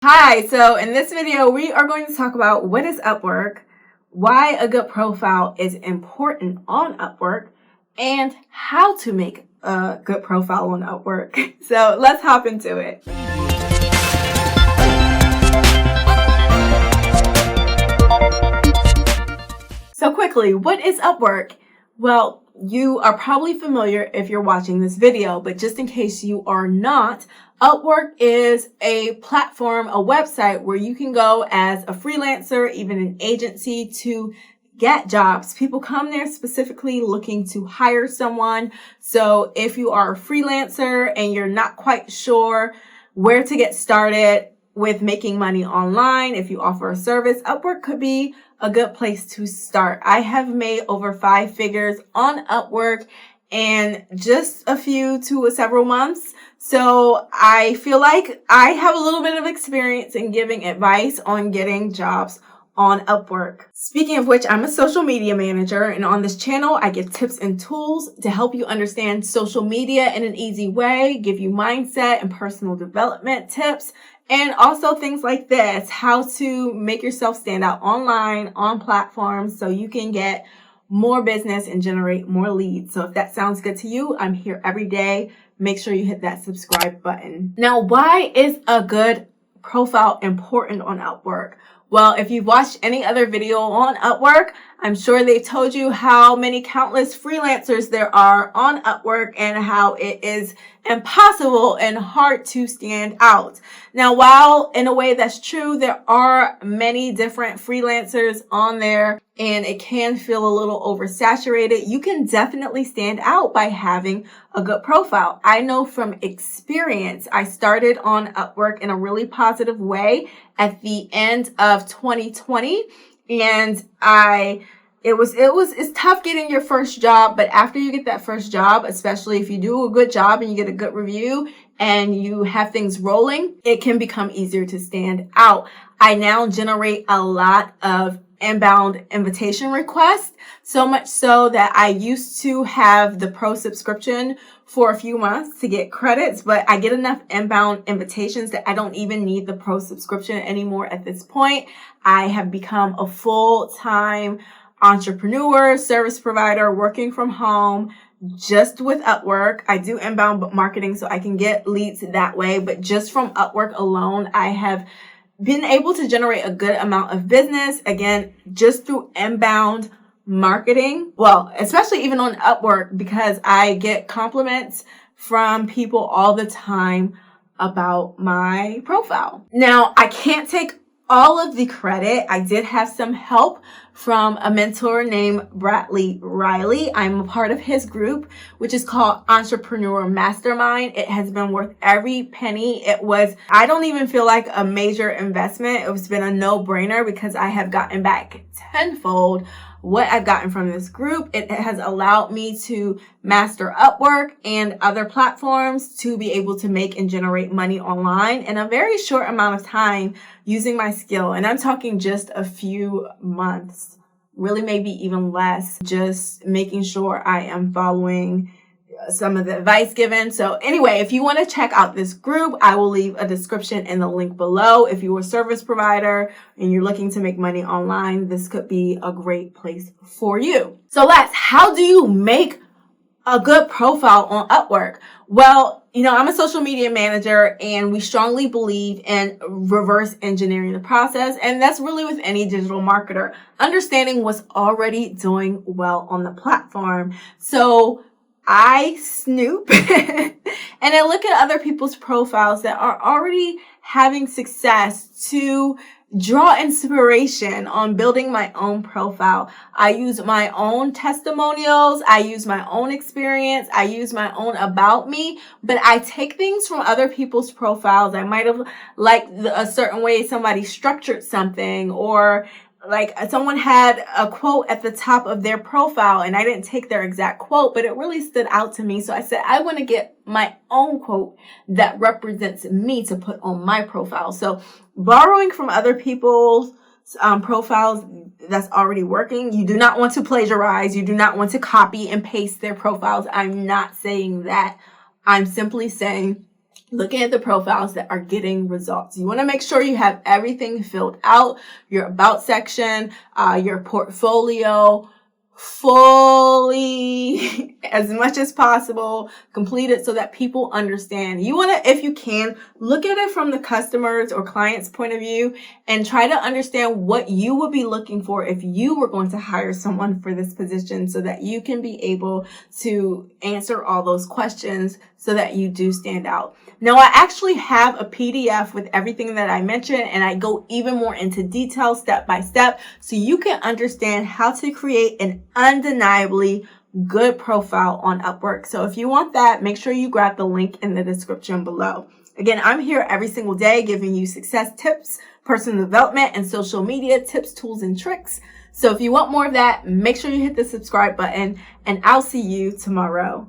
Hi, so in this video, we are going to talk about what is Upwork, why a good profile is important on Upwork, and how to make a good profile on Upwork. So let's hop into it. So quickly, what is Upwork? Well, you are probably familiar if you're watching this video, but just in case you are not, Upwork is a platform, a website where you can go as a freelancer, even an agency, to get jobs. People come there specifically looking to hire someone. So if you are a freelancer and you're not quite sure where to get started with making money online, if you offer a service, Upwork could be a good place to start. I have made over 5 figures on Upwork in just a few to several months. So I feel like I have a little bit of experience in giving advice on getting jobs on Upwork. Speaking of which, I'm a social media manager, and on this channel, I give tips and tools to help you understand social media in an easy way, give you mindset and personal development tips, and also things like this, how to make yourself stand out online, on platforms, so you can get more business and generate more leads. So if that sounds good to you, I'm here every day. Make sure you hit that subscribe button. Now, why is a good profile important on Upwork? Well, if you've watched any other video on Upwork, I'm sure they've told you how many countless freelancers there are on Upwork and how it is impossible and hard to stand out. Now, while in a way that's true, there are many different freelancers on there and it can feel a little oversaturated, you can definitely stand out by having a good profile. I know from experience, I started on Upwork in a really positive way at the end of 2020. And it's tough getting your first job, but after you get that first job, especially if you do a good job and you get a good review and you have things rolling, it can become easier to stand out. I now generate a lot of inbound invitation requests, so much so that I used to have the pro subscription for a few months to get credits, but I get enough inbound invitations that I don't even need the pro subscription anymore at this point. I have become a full-time entrepreneur, service provider, working from home, just with Upwork. I do inbound marketing so I can get leads that way, but just from Upwork alone, I have been able to generate a good amount of business, again, just through inbound marketing. Well, especially even on Upwork, because I get compliments from people all the time about my profile. Now, I can't take all of the credit. I did have some help from a mentor named Bradley Riley. I'm a part of his group, which is called Entrepreneur Mastermind. It has been worth every penny. I don't even feel like a major investment. It's been a no-brainer because I have gotten back tenfold what I've gotten from this group. It has allowed me to master Upwork and other platforms to be able to make and generate money online in a very short amount of time using my skill. And I'm talking just a few months, really maybe even less, just making sure I am following some of the advice given. So anyway, if you want to check out this group, I will leave a description and the link below. If you're a service provider and you're looking to make money online, this could be a great place for you. So how do you make a good profile on Upwork? Well, I'm a social media manager and we strongly believe in reverse engineering the process. And that's really with any digital marketer, understanding what's already doing well on the platform. So I snoop and I look at other people's profiles that are already having success to draw inspiration on building my own profile. I use my own testimonials. I use my own experience. I use my own about me, but I take things from other people's profiles. I might have liked a certain way somebody structured something, or like someone had a quote at the top of their profile and I didn't take their exact quote, but it really stood out to me. So I said, I want to get my own quote that represents me to put on my profile. So borrowing from other people's profiles that's already working, you do not want to plagiarize. You do not want to copy and paste their profiles. I'm not saying that. I'm simply saying looking at the profiles that are getting results. You want to make sure you have everything filled out, your about section, your portfolio, fully as much as possible completed so that people understand. You want to, if you can, look at it from the customer's or client's point of view and try to understand what you would be looking for if you were going to hire someone for this position so that you can be able to answer all those questions so that you do stand out. Now, I actually have a PDF with everything that I mentioned, and I go even more into detail step by step so you can understand how to create an undeniably good profile on Upwork. So if you want that, make sure you grab the link in the description below. Again, I'm here every single day giving you success tips, personal development, and social media tips, tools, and tricks. So if you want more of that, make sure you hit the subscribe button, and I'll see you tomorrow.